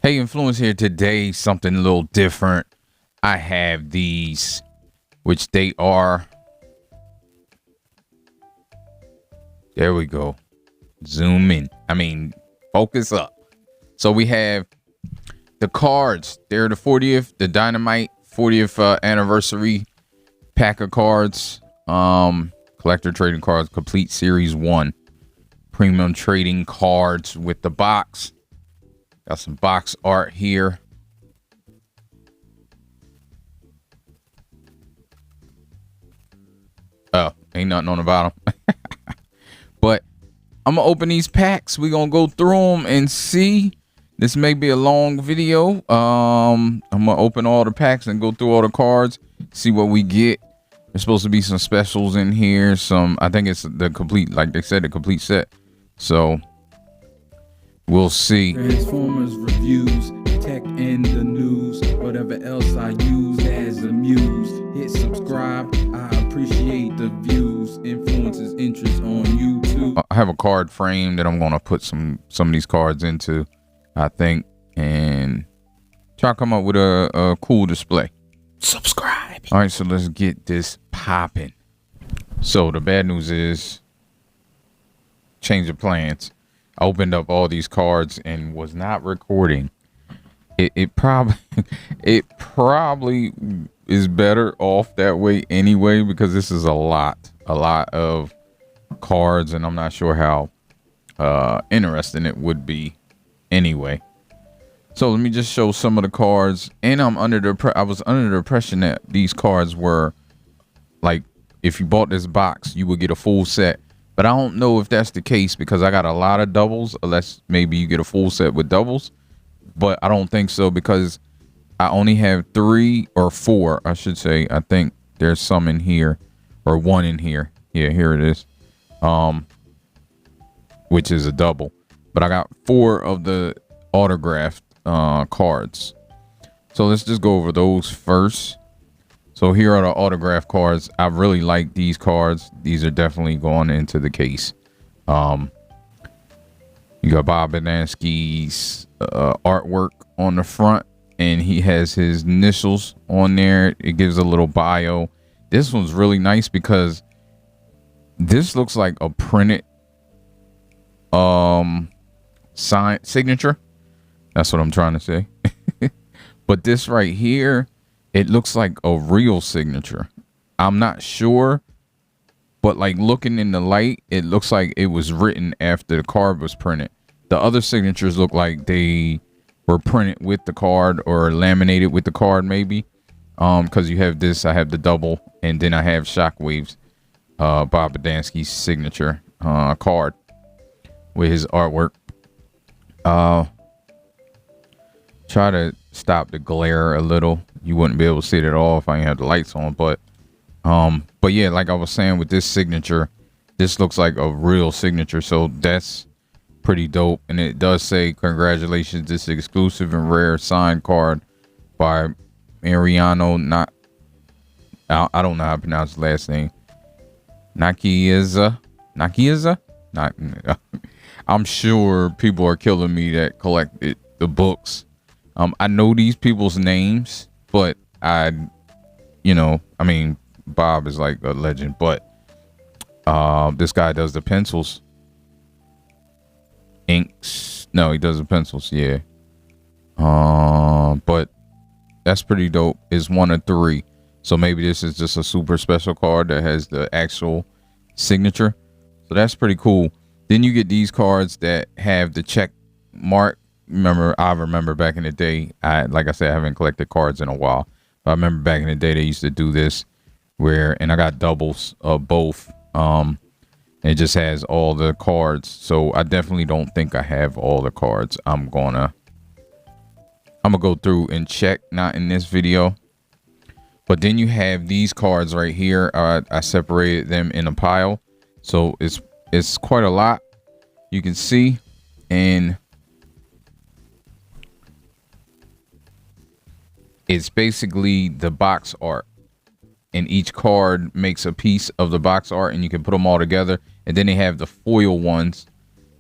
Hey, Influence here today. Something a little different. I have these, which they are. There we go. Zoom in. Focus up. So we have the cards. They're the 40th, the Dynamite 40th anniversary pack of cards. Collector trading cards, complete series 1. Premium trading cards with the box. Got some box art here. Oh, ain't nothing on the bottom. But I'm gonna open these packs. We're gonna go through them and see. This may be a long video. I'm gonna open all the packs and go through all the cards, see what we get. There's supposed to be some specials in here. I think it's the complete, like they said, the complete set. So we'll see. Transformers reviews, tech and the news, whatever else I use as a muse. Hit subscribe, I appreciate the views. Influences interest on YouTube. I have a card frame that I'm gonna put some of these cards into, I think, and try to come up with a cool display. Subscribe. All right, so let's get this popping. So the bad news is change of plans. I opened up all these cards and was not recording. It probably is better off that way anyway, because this is a lot of cards, and I'm not sure how interesting it would be anyway. So let me just show some of the cards. And I was under the impression that these cards were like, if you bought this box, you would get a full set. But I don't know if that's the case, because I got a lot of doubles, unless maybe you get a full set with doubles. But I don't think so, because I only have 3 or 4, I should say. I think there's some in here, or 1 in here. Yeah, here it is. Which is a double. But I got 4 of the autographed cards. So let's just go over those first. So here are the autograph cards. I really like these cards. These are definitely going into the case. You got Bob Bansy's artwork on the front, and he has his initials on there. It gives a little bio. This one's really nice because this looks like a printed signature. That's what I'm trying to say. But this right here, it looks like a real signature. I'm not sure, but like looking in the light, it looks like it was written after the card was printed. The other signatures look like they were printed with the card or laminated with the card, maybe. Because you have this, I have the double, and then I have Shockwave's Bob Bansky's signature card with his artwork. Try to stop the glare a little. You wouldn't be able to see it at all if I didn't have the lights on, but yeah, like I was saying, with this signature, this looks like a real signature, so that's pretty dope. And it does say, congratulations, this exclusive and rare signed card by Mariano, I don't know how to pronounce his last name. Nakiza. I'm sure people are killing me that collected the books. I know these people's names, but Bob is like a legend, but this guy does the pencils. Inks. No, he does the pencils, yeah. But that's pretty dope. It's 1 of 3. So maybe this is just a super special card that has the actual signature. So that's pretty cool. Then you get these cards that have the check mark. I remember back in the day, like I said, I haven't collected cards in a while. But I remember back in the day they used to do this and I got doubles of both. It just has all the cards. So I definitely don't think I have all the cards. I'm gonna go through and check, not in this video. But then you have these cards right here. I separated them in a pile. So it's quite a lot, you can see. And it's basically the box art, and each card makes a piece of the box art, and you can put them all together. And then they have the foil ones.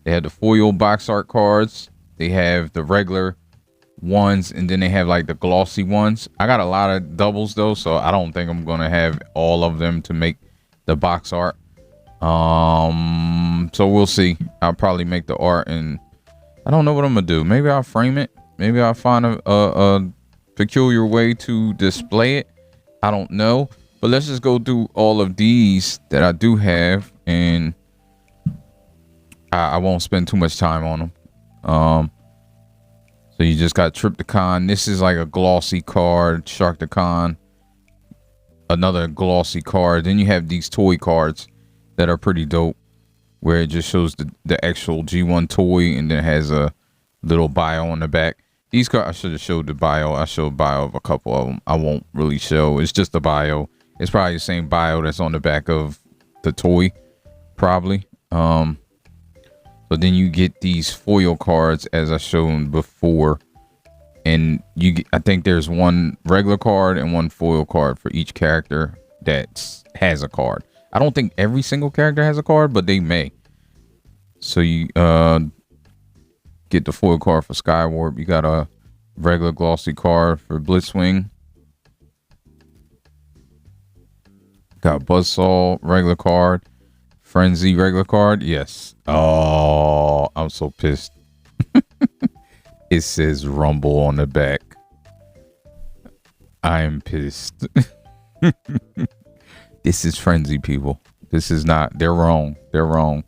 They have the foil box art cards. They have the regular ones, and then they have like the glossy ones. I got a lot of doubles though, so I don't think I'm gonna have all of them to make the box art. So we'll see. I'll probably make the art, and I don't know what I'm gonna do. Maybe I'll frame it. Maybe I'll find a peculiar way to display it. I don't know. But let's just go through all of these that I do have, and I won't spend too much time on them. So you just got Tripticon. This is like a glossy card. Sharkticon, another glossy card. Then you have these toy cards that are pretty dope, where it just shows the actual G1 toy, and then it has a little bio on the back. These cards, I should have showed the bio. I showed bio of a couple of them. I won't really show. It's just the bio. It's probably the same bio that's on the back of the toy, probably. So then you get these foil cards, as I shown before, and I think there's one regular card and one foil card for each character that has a card. I don't think every single character has a card, but they may. So you get the foil card for Skywarp. You got a regular glossy card for Blitzwing. Got Buzzsaw regular card. Frenzy regular card. Yes. Oh, I'm so pissed. It says Rumble on the back. I am pissed. This is Frenzy, people. This is not. They're wrong. They're wrong.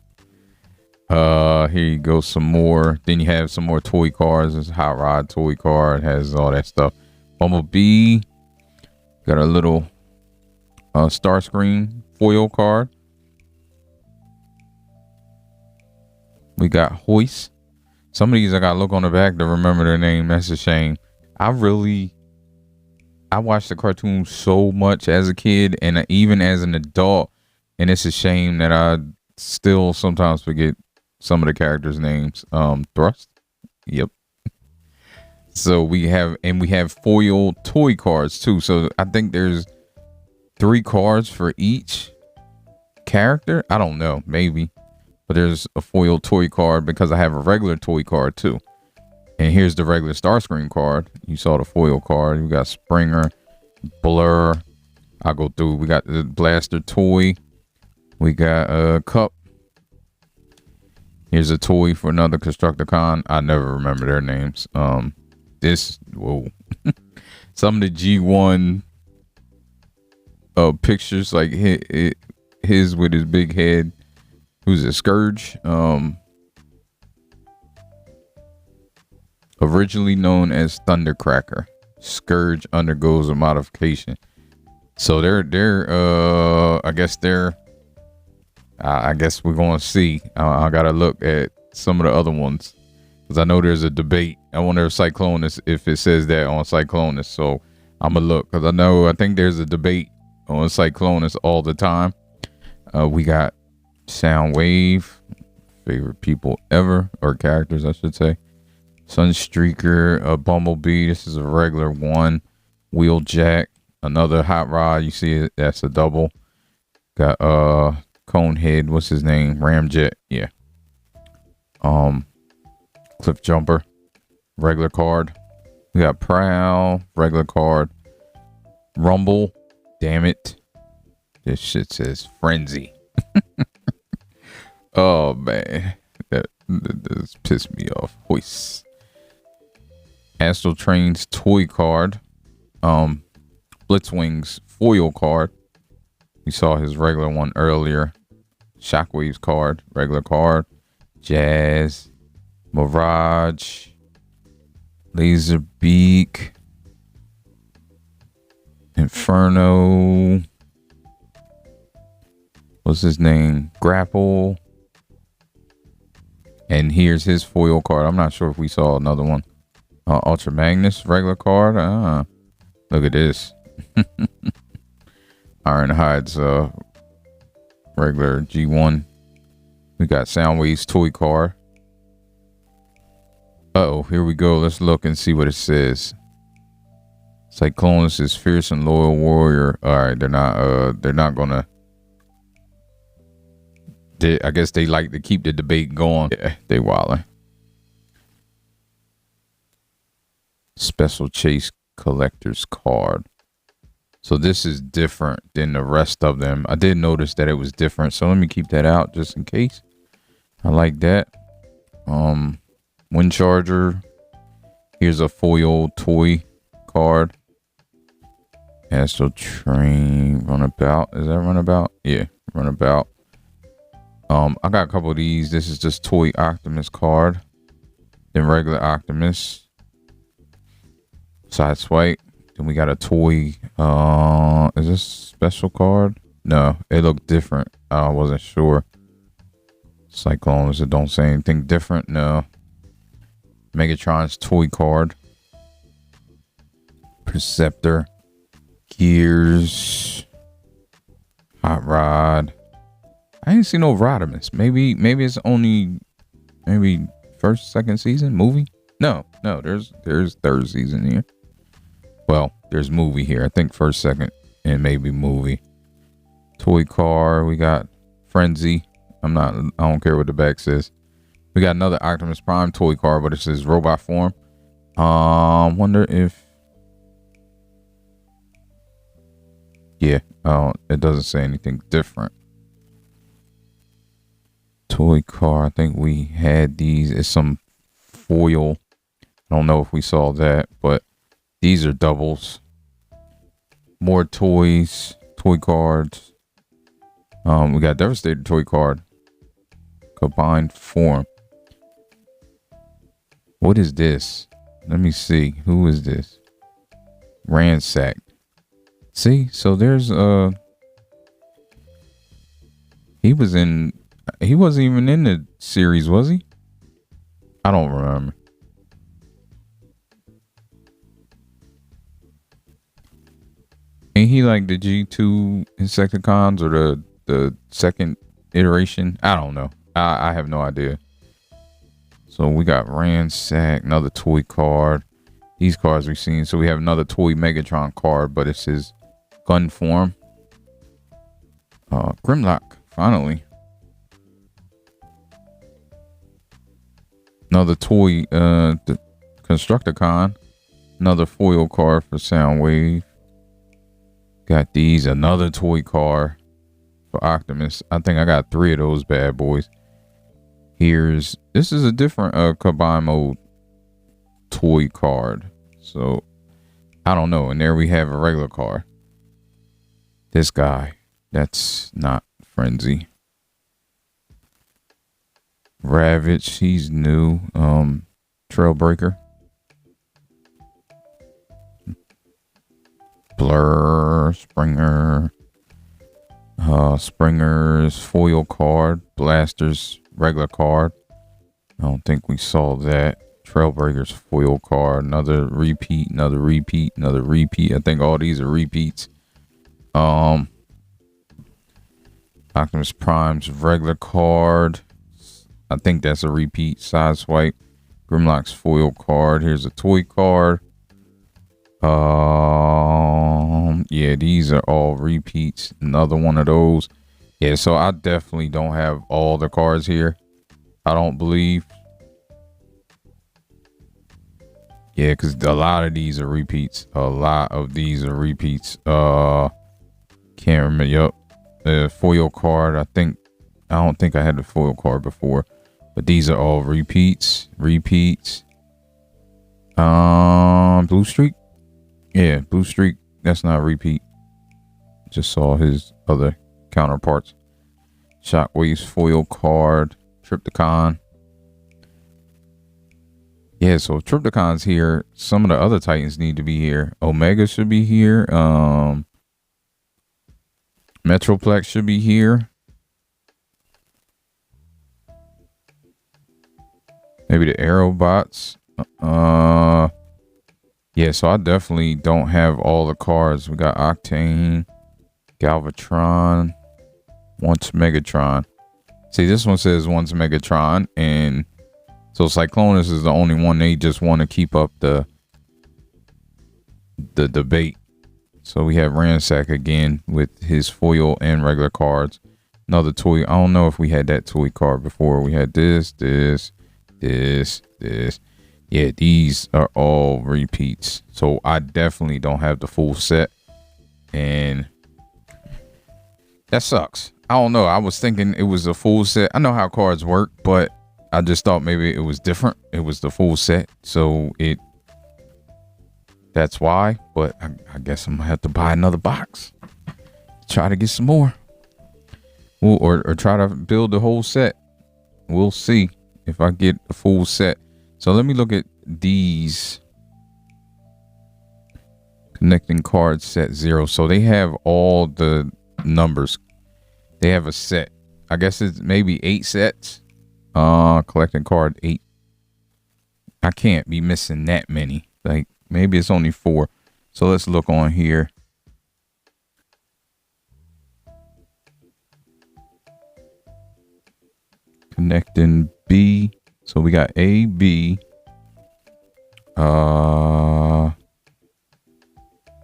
Here you go. Some more. Then you have some more toy cards. There's a Hot Rod toy card. Has all that stuff. Bumblebee. Got a little Starscream foil card. We got Hoist. Some of these I gotta look on the back to remember their name. That's a shame. I watched the cartoon so much as a kid and even as an adult, and it's a shame that I still sometimes forget some of the characters' names. Thrust. Yep. So we have foil toy cards too. So I think there's 3 cards for each character. I don't know, maybe. But there's a foil toy card because I have a regular toy card too. And here's the regular Starscream card. You saw the foil card. We got Springer, Blur. I'll go through. We got the Blaster toy. We got a Cup. Here's a toy for another Constructicon. I never remember their names. Whoa. Some of the G1 pictures, like his with his big head. Who's a Scourge? Originally known as Thundercracker. Scourge undergoes a modification. So I guess we're gonna see. I gotta look at some of the other ones, because I know there's a debate. I wonder if Cyclonus, if it says that on Cyclonus. So I'm gonna look, because I think there's a debate on Cyclonus all the time. We got Soundwave, favorite people ever, or characters I should say. Sunstreaker, a Bumblebee. This is a regular one. Wheeljack, another Hot Rod. You see it, that's a double. Got Conehead, what's his name? Ramjet, yeah. Cliff Jumper, regular card. We got Prowl, regular card. Rumble, damn it. This shit says Frenzy. Oh man, that pissed me off. Hoist. Astral Train's toy card. Blitzwing's foil card. We saw his regular one earlier. Shockwave's card, regular card. Jazz, Mirage, Laserbeak, Inferno. What's his name? Grapple. And here's his foil card. I'm not sure if we saw another one. Ultra Magnus, regular card. Look at this. Ironhide's regular G1. We got Soundwave's toy card. Uh-oh, here we go. Let's look and see what it says. Cyclonus is fierce and loyal warrior. All right, they're not gonna. I guess they like to keep the debate going. Yeah, they wildin'. Special Chase Collector's card. So this is different than the rest of them. I did notice that it was different, so let me keep that out just in case. I like that. Wind Charger. Here's a foil toy card. Astral Train, Runabout. Is that Runabout? Yeah, Runabout. I got a couple of these. This is just toy Optimus card. Then regular Optimus. Side swipe. Then we got a toy. Is this special card? No, it looked different. I wasn't sure. Cyclonus, it don't say anything different. No. Megatron's toy card. Perceptor. Gears. Hot Rod. I didn't see no Rodimus. Maybe it's only first, second season movie. No, there's third season here. Well, there's movie here. I think first, second, and maybe movie. Toy car. We got Frenzy. I don't care what the back says. We got another Optimus Prime toy car, but it says robot form. Wonder if. Yeah. It doesn't say anything different. Toy car. I think we had these. It's some foil. I don't know if we saw that, but these are doubles. More toys. Toy cards. We got Devastator toy card. Combined form. What is this? Let me see. Who is this? Ransack. See, so there's he wasn't even in the series, was he? I don't remember. Ain't he like the G2 Insecticons or the second iteration? I don't know. I have no idea. So we got Ransack, another toy card. These cards we've seen. So we have another toy Megatron card, but it's his gun form. Grimlock, finally. Another toy, the Constructicon. Another foil card for Soundwave. Got these, another toy car for Optimus. I think I got 3 of those bad boys. This is a different combine mode toy card. So I don't know. And there we have a regular card. This guy, that's not Frenzy. Ravage, he's new. Trailbreaker. Blur, Springer. Springer's foil card. Blaster's regular card. I don't think we saw that. Trailbreaker's foil card. Another repeat. I think all these are repeats. Optimus Prime's regular card. I think that's a repeat. Side swipe. Grimlock's foil card. Here's a toy card. Yeah, these are all repeats. Another one of those. Yeah, so I definitely don't have all the cards here. I don't believe. Yeah, because a lot of these are repeats. Can't remember. Yup. The foil card. I don't think I had the foil card before. But these are all repeats. Blue Streak. Yeah, Blue Streak. That's not a repeat. Just saw his other counterparts. Shockwave's foil card. Tripticon. Yeah, so Tripticon's here. Some of the other Titans need to be here. Omega should be here. Metroplex should be here. Maybe the Aerobots. Yeah, so I definitely don't have all the cards. We got Octane, Galvatron, Once Megatron. See, this one says Once Megatron, and so Cyclonus is the only one they just want to keep up the debate. So we have Ransack again with his foil and regular cards. Another toy. I don't know if we had that toy card before. We had this. Yeah, these are all repeats. So I definitely don't have the full set. And that sucks. I don't know. I was thinking it was a full set. I know how cards work, but I just thought maybe it was different. It was the full set. So that's why. But I guess I'm gonna have to buy another box. Try to get some more. Or try to build the whole set. We'll see if I get the full set. So let me look at these connecting card set 0. So they have all the numbers. They have a set. I guess it's maybe 8 sets. Collecting card 8. I can't be missing that many. Like maybe it's only 4. So let's look on here. Connecting B. So we got A, B,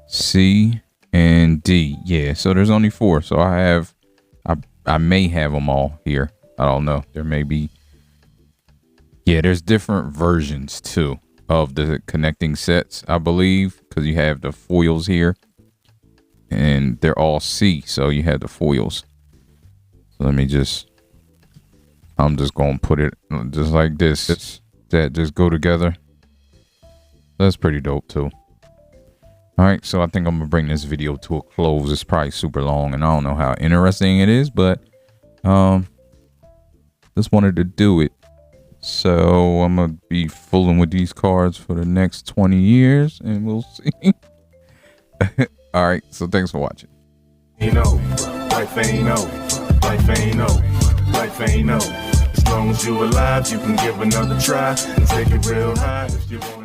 C, and D. Yeah, so there's only 4. So I may have them all here. I don't know. There may be. Yeah, there's different versions too of the connecting sets, I believe, because you have the foils here, and they're all C. So you have the foils. So let me just. I'm just gonna put it just like this. That just go together. That's pretty dope too. All right, so I think I'm gonna bring this video to a close. It's probably super long, and I don't know how interesting it is, but just wanted to do it. So I'm gonna be fooling with these cards for the next 20 years, and we'll see. All right, so thanks for watching. Life ain't over. Life ain't over. Life ain't over. As long as you alive, you can give another try and take it real high if you want.